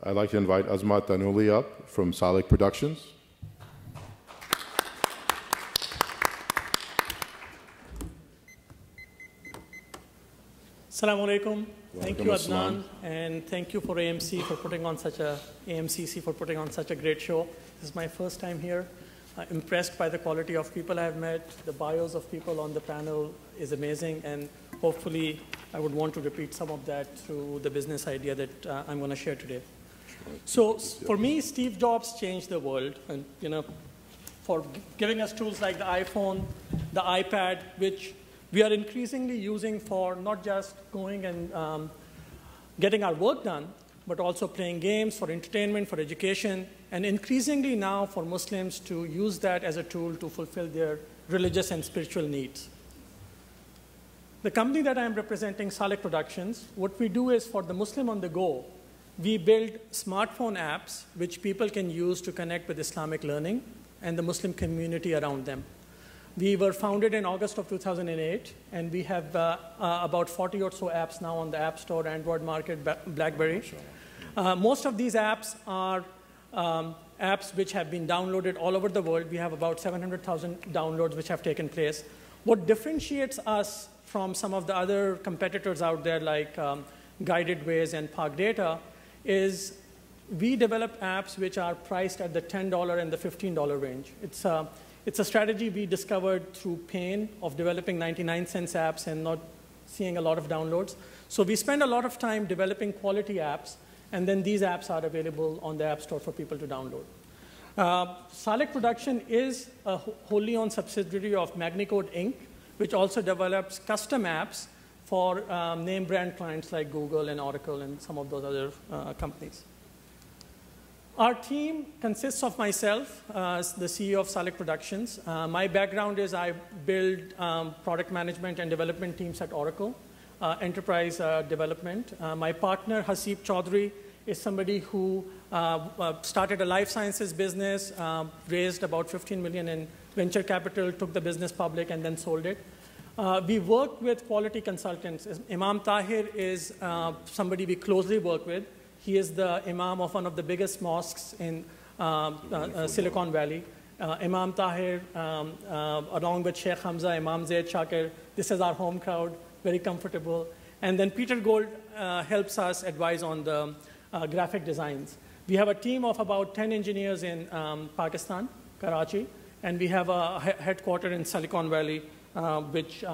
I'd like to invite Azmat Danuli up from Salik Productions. Assalamu alaikum. Thank you, Adnan, and thank you for AMCC for putting on such a great show. This is my first time here. Impressed by the quality of people I've met. The bios of people on the panel is amazing, and hopefully I would want to repeat some of that through the business idea that I'm going to share today. So for me, Steve Jobs changed the world, and for giving us tools like the iPhone, the iPad, which we are increasingly using for not just going and getting our work done, but also playing games for entertainment, for education, and increasingly now for Muslims to use that as a tool to fulfill their religious and spiritual needs. The company that I am representing, Salik Productions, what we do is for the Muslim on the go, we build smartphone apps which people can use to connect with Islamic learning and the Muslim community around them. We were founded in August of 2008, and we have about 40 or so apps now on the App Store, Android market, Blackberry. Most of these apps are apps which have been downloaded all over the world. We have about 700,000 downloads which have taken place. What differentiates us from some of the other competitors out there like Guided Ways and Park Data is we develop apps which are priced at the $10 and the $15 range. It's a strategy we discovered through pain of developing 99-cent apps and not seeing a lot of downloads. So we spend a lot of time developing quality apps, and then these apps are available on the App Store for people to download. Salik Production is a wholly owned subsidiary of Magnicode, Inc., which also develops custom apps for name brand clients like Google and Oracle and some of those other companies. Our team consists of myself, the CEO of Salik Productions. My background is I build product management and development teams at Oracle, enterprise development. My partner, Hasib Chaudhry, is somebody who started a life sciences business, raised about $15 million in venture capital, took the business public, and then sold it. We work with quality consultants. Imam Tahir is somebody we closely work with. He is the imam of one of the biggest mosques in Silicon Valley. Imam Tahir, along with Sheikh Hamza, Imam Zaid Shakir, this is our home crowd, very comfortable. And then Peter Gold helps us advise on the graphic designs. We have a team of about 10 engineers in Pakistan, Karachi, and we have a headquarters in Silicon Valley, which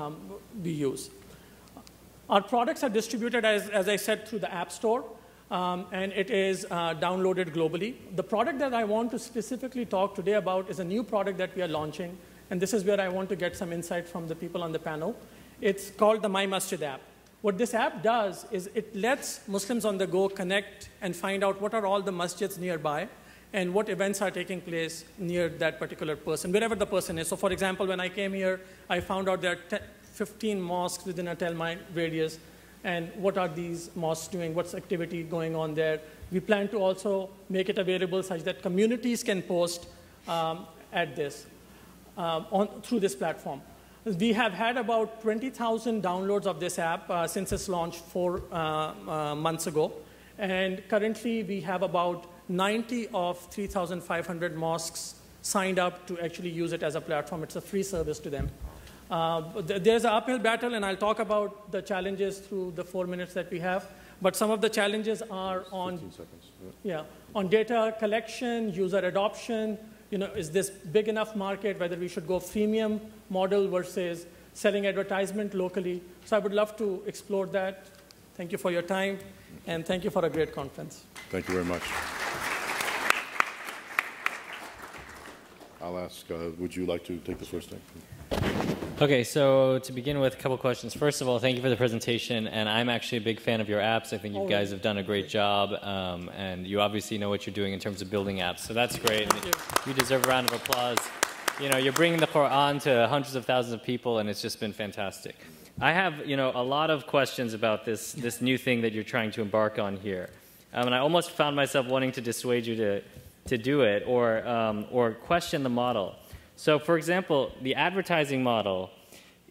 we use. Our products are distributed, as I said, through the App Store. And it is downloaded globally. The product that I want to specifically talk today about is a new product that we are launching, and this is where I want to get some insight from the people on the panel. It's called the myMasjid app. What this app does is it lets Muslims on the go connect and find out what are all the masjids nearby and what events are taking place near that particular person, wherever the person is. So for example, when I came here, I found out there are 15 mosques within a 10-mile radius. And what are these mosques doing? What's activity going on there? We plan to also make it available such that communities can post at this through this platform. We have had about 20,000 downloads of this app since its launch 4 months ago. And currently, we have about 90 of 3,500 mosques signed up to actually use it as a platform. It's a free service to them. There's an uphill battle, and I'll talk about the challenges through the 4 minutes that we have. But some of the challenges are on, on data collection, user adoption. Is this big enough market, whether we should go freemium model versus selling advertisement locally. So I would love to explore that. Thank you for your time, and thank you for a great conference. Thank you very much. I'll ask, would you like to take this first thing? Okay, so to begin with, a couple questions. First of all, thank you for the presentation, and I'm actually a big fan of your apps. I think you guys have done a great job, and you obviously know what you're doing in terms of building apps, so that's great. You deserve a round of applause. You're bringing the Quran to hundreds of thousands of people, and it's just been fantastic. I have, a lot of questions about this new thing that you're trying to embark on here, and I almost found myself wanting to dissuade you to do it or question the model. So, for example, the advertising model,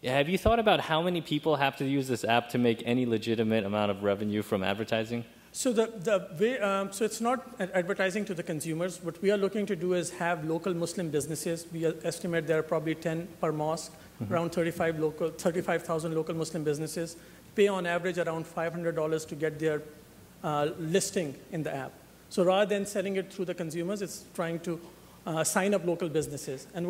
have you thought about how many people have to use this app to make any legitimate amount of revenue from advertising? So so it's not advertising to the consumers. What we are looking to do is have local Muslim businesses. We estimate there are probably 10 per mosque, around 35,000 local Muslim businesses, pay on average around $500 to get their listing in the app. So rather than selling it through the consumers, it's trying to sign up local businesses. And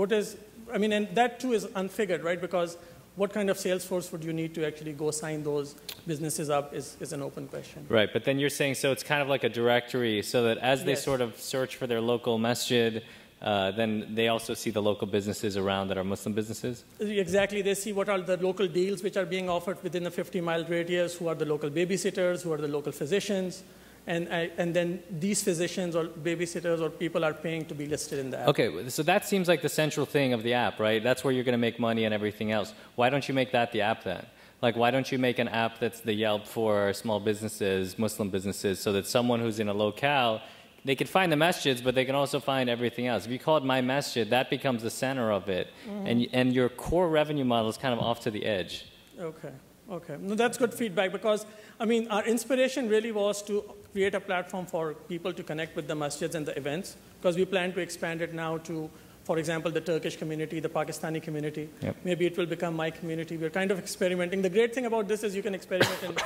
and that too is unfigured, right? Because what kind of sales force would you need to actually go sign those businesses up is an open question. Right, but then you're saying, so it's kind of like a directory, so that as they sort of search for their local masjid, then they also see the local businesses around that are Muslim businesses? Exactly. They see what are the local deals which are being offered within a 50-mile radius, who are the local babysitters, who are the local physicians, and then these physicians or babysitters or people are paying to be listed in the app. Okay, so that seems like the central thing of the app, right? That's where you're going to make money and everything else. Why don't you make that the app then? Like, why don't you make an app that's the Yelp for small businesses, Muslim businesses, so that someone who's in a locale, they can find the masjids, but they can also find everything else. If you call it myMasjid, that becomes the center of it, and your core revenue model is kind of off to the edge. Okay. Okay, no, that's good feedback because, our inspiration really was to create a platform for people to connect with the masjids and the events because we plan to expand it now to, for example, the Turkish community, the Pakistani community. Yep. Maybe it will become my community. We're kind of experimenting. The great thing about this is you can experiment and,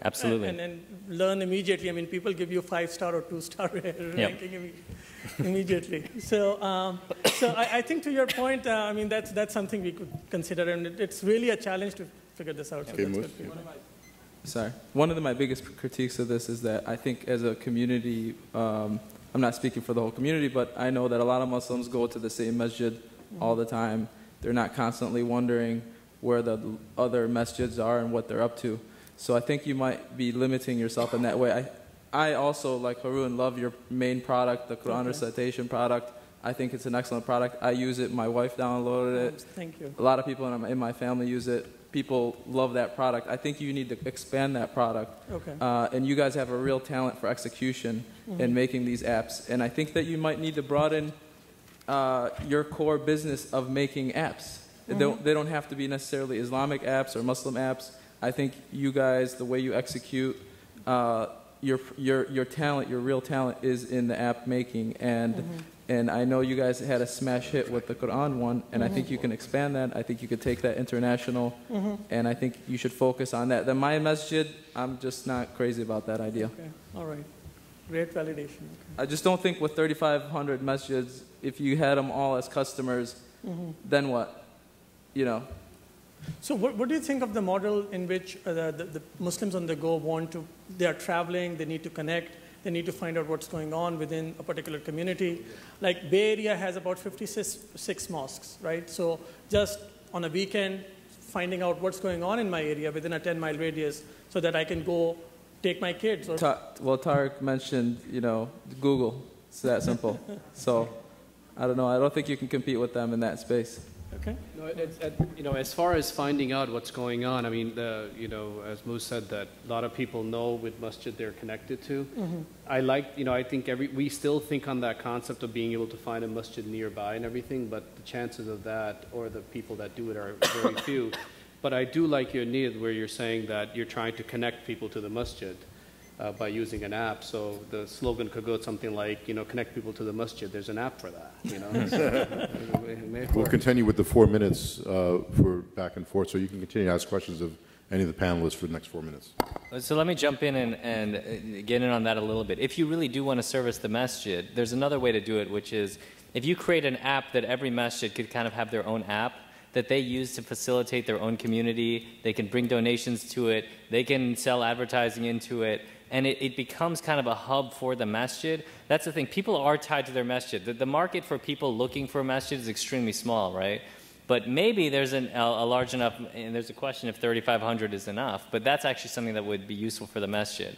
Absolutely. and learn immediately. People give you 5-star or 2-star ranking immediately. So, I think to your point, that's something we could consider, and it's really a challenge to figure this out. So Okay, that's good. One of my biggest critiques of this is that I think as a community, I'm not speaking for the whole community, but I know that a lot of Muslims go to the same masjid all the time. They're not constantly wondering where the other masjids are and what they're up to. So I think you might be limiting yourself in that way. I also, like Haroon, love your main product, the Quran recitation product. I think it's an excellent product. I use it. My wife downloaded it. Thank you. A lot of people in my family use it. People love that product. I think you need to expand that product. Okay. And you guys have a real talent for execution in making these apps. And I think that you might need to broaden your core business of making apps. They don't have to be necessarily Islamic apps or Muslim apps. I think you guys, the way you execute, your talent, your real talent is in the app making. And I know you guys had a smash hit with the Quran one, and I think you can expand that. I think you could take that international, and I think you should focus on that. The myMasjid, I'm just not crazy about that idea. Okay, all right. Great validation. Okay. I just don't think with 3,500 masjids, if you had them all as customers, then what? So what do you think of the model in which the Muslims on the go they are traveling, they need to connect, they need to find out what's going on within a particular community. Like Bay Area has about 56 mosques, right? So just on a weekend, finding out what's going on in my area within a 10-mile radius so that I can go take my kids. Well, Tariq mentioned, Google. It's that simple. So, I don't know. I don't think you can compete with them in that space. Okay. No, as far as finding out what's going on, as Moose said, that a lot of people know with masjid they're connected to. I think we still think on that concept of being able to find a masjid nearby and everything, but the chances of that or the people that do it are very few. But I do like your need where you're saying that you're trying to connect people to the masjid by using an app. So the slogan could go something like, connect people to the masjid. There's an app for that. We'll continue with the 4 minutes for back and forth, so you can continue to ask questions of any of the panelists for the next 4 minutes. So let me jump in and get in on that a little bit. If you really do want to service the masjid, there's another way to do it, which is if you create an app that every masjid could kind of have their own app that they use to facilitate their own community, they can bring donations to it, they can sell advertising into it, and it becomes kind of a hub for the masjid. That's the thing. People are tied to their masjid. The market for people looking for a masjid is extremely small, right? But maybe there's a large enough, and there's a question if 3,500 is enough, but that's actually something that would be useful for the masjid.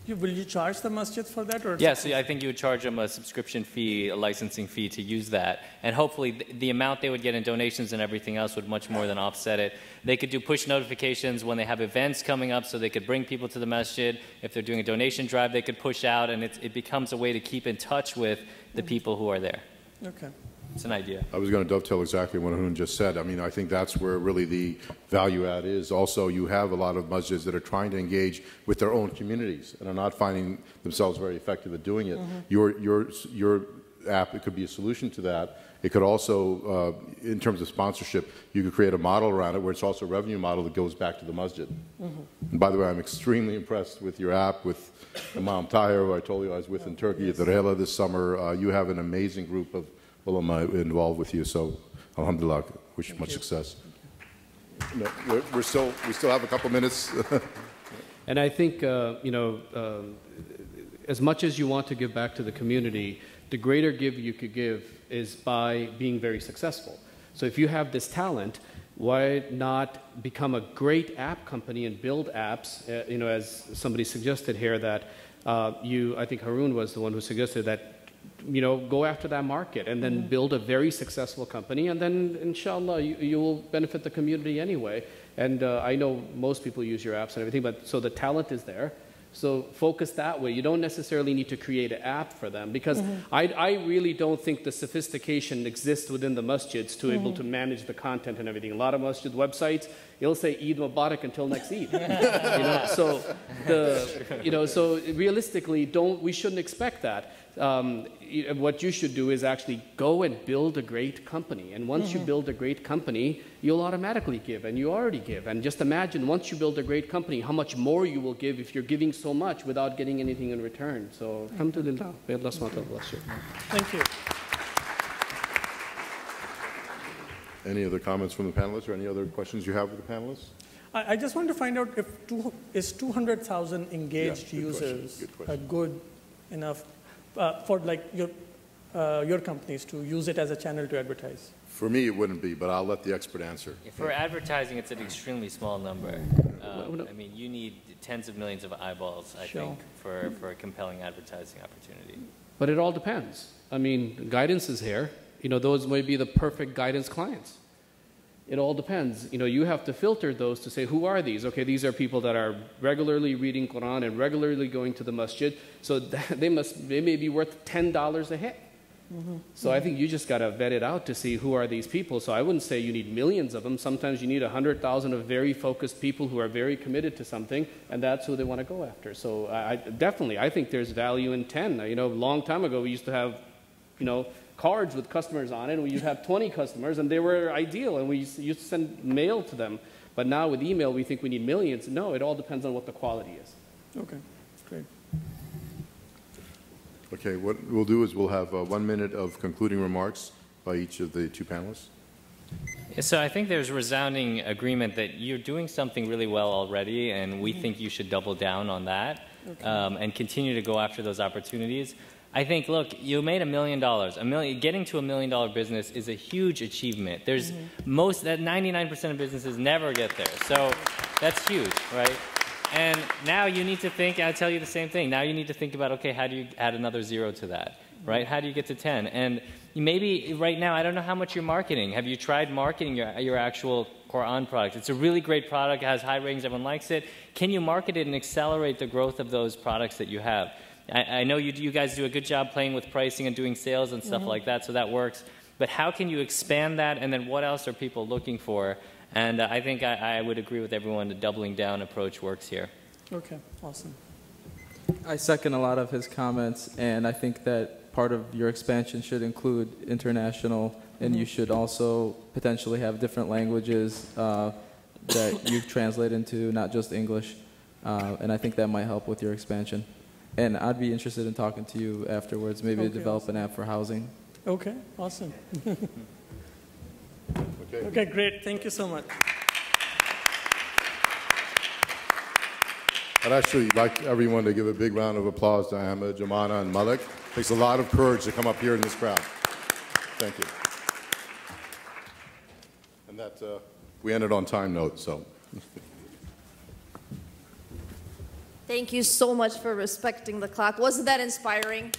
Will you charge the masjid for that? Or yes, I think you would charge them a subscription fee, a licensing fee to use that. And hopefully the amount they would get in donations and everything else would much more than offset it. They could do push notifications when they have events coming up so they could bring people to the masjid. If they're doing a donation drive, they could push out, and it becomes a way to keep in touch with the people who are there. Okay. it's an idea. I was going to dovetail exactly what Harun just said. I mean, I think that's where really the value add is. Also, you have a lot of masjids that are trying to engage with their own communities and are not finding themselves very effective at doing it. Your app, it could be a solution to that. It could also, in terms of sponsorship, you could create a model around it where it's also a revenue model that goes back to the masjid. And by the way, I'm extremely impressed with your app, with Imam Tahir, who I told you I was with in Turkey at the Rehla this summer. You have an amazing group of ulama involved with you, so alhamdulillah, wish you much success. No, we still have a couple minutes. And I think, as much as you want to give back to the community, the greater give you could give is by being very successful. So if you have this talent, why not become a great app company and build apps, as somebody suggested here that I think Harun was the one who suggested that, go after that market and then build a very successful company, and then inshallah you will benefit the community anyway. And I know most people use your apps and everything, but so the talent is there. So focus that way. You don't necessarily need to create an app for them, because I really don't think the sophistication exists within the masjids to able to manage the content and everything. A lot of masjid websites, it'll say Eid Mubarak until next Eid. So realistically, we shouldn't expect that. What you should do is actually go and build a great company. And once you build a great company, you'll automatically give, and you already give. And just imagine, once you build a great company, how much more you will give if you're giving so much without getting anything in return. So, alhamdulillah. May Allah subhanahu wa ta'ala bless you. Thank you. Any other comments from the panelists, or any other questions you have with the panelists? I just want to find out if is 200,000 engaged users good enough for like your companies to use it as a channel to advertise? For me, it wouldn't be, but I'll let the expert answer. For advertising, it's an extremely small number. I mean, you need tens of millions of eyeballs, I think, for a compelling advertising opportunity. But it all depends. I mean, guidance is here. Those may be the perfect guidance clients. It all depends. You have to filter those to say, who are these? Okay, these are people that are regularly reading Quran and regularly going to the masjid. So they may be worth $10 a hit. So I think you just got to vet it out to see who are these people. So I wouldn't say you need millions of them. Sometimes you need 100,000 of very focused people who are very committed to something, and that's who they want to go after. So I think there's value in 10. A long time ago, we used to have, cards with customers on it, and we used to have 20 customers, and they were ideal, and we used to send mail to them. But now with email, we think we need millions. No, it all depends on what the quality is. Okay, great. Okay, what we'll do is we'll have 1 minute of concluding remarks by each of the two panelists. So I think there's resounding agreement that you're doing something really well already, and we think you should double down on that and continue to go after those opportunities. I think, look, you made $1 million. Getting to $1 million business is a huge achievement. There's that 99% of businesses never get there. So that's huge, right? And now you need to think, I'll tell you the same thing. Now you need to think about, okay, how do you add another 0 to that, right? How do you get to 10? And maybe right now, I don't know how much you're marketing. Have you tried marketing your actual Quran product? It's a really great product. It has high ratings. Everyone likes it. Can you market it and accelerate the growth of those products that you have? I know you guys do a good job playing with pricing and doing sales and stuff like that, so that works. But how can you expand that, and then what else are people looking for? And I think I would agree with everyone, the doubling down approach works here. Okay, awesome. I second a lot of his comments, and I think that part of your expansion should include international, and you should also potentially have different languages that you translate into, not just English. And I think that might help with your expansion. And I'd be interested in talking to you afterwards, maybe to develop an app for housing. Okay, awesome. Okay, great. Thank you so much. I'd actually like everyone to give a big round of applause to Ahmed, Jamana, and Malik. It takes a lot of courage to come up here in this crowd. Thank you. And that we ended on time note, so. Thank you so much for respecting the clock. Wasn't that inspiring?